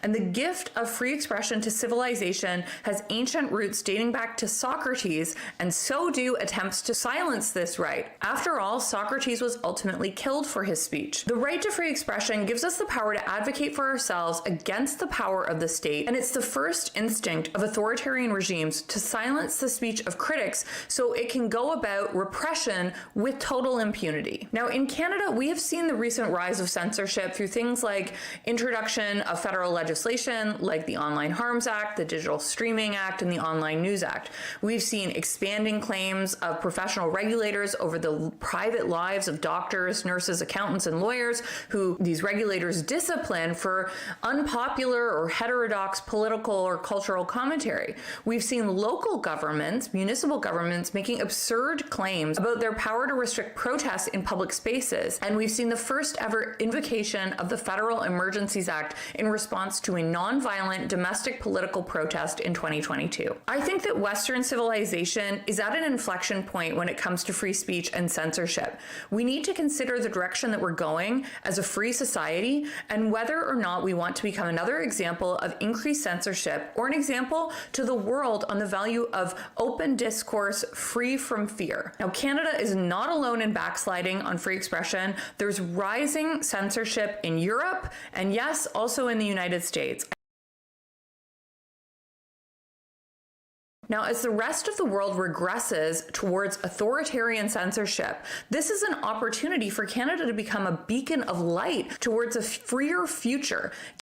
and the gift of free expression to civilization has ancient roots dating back to Socrates, and so do attempts to silence this right. After all, Socrates was ultimately killed for his speech. The right to free expression gives us the power to advocate for ourselves against the power of the state, and it's the first instinct of authoritarian regimes to silence the speech of critics so it can go about repression with total impunity. Now, in Canada, we have seen the recent rise of censorship through things like introduction of federal legislation like the Online Harms Act, the Digital Streaming Act, and the Online News Act. We've seen expanding claims of professional regulators over the private lives of doctors, nurses, accountants, and lawyers who these regulators discipline for unpopular or heterodox political or cultural commentary. We've seen local governments, municipal governments, making absurd claims about their power to restrict protests in public spaces, and we've seen the first ever invocation of the Federal Emergencies Act in response to a nonviolent domestic political protest in 2022. I think that Western civilization is at an inflection point when it comes to free speech and censorship. We need to consider the direction that we're going as a free society and whether or not we want to become another example of increased censorship or an example to the world on the value of open discourse free from fear. Now, Canada is not alone in backsliding on free expression. There's rising censorship in Europe and, yes, also in the United States. Now, as the rest of the world regresses towards authoritarian censorship, this is an opportunity for Canada to become a beacon of light towards a freer future.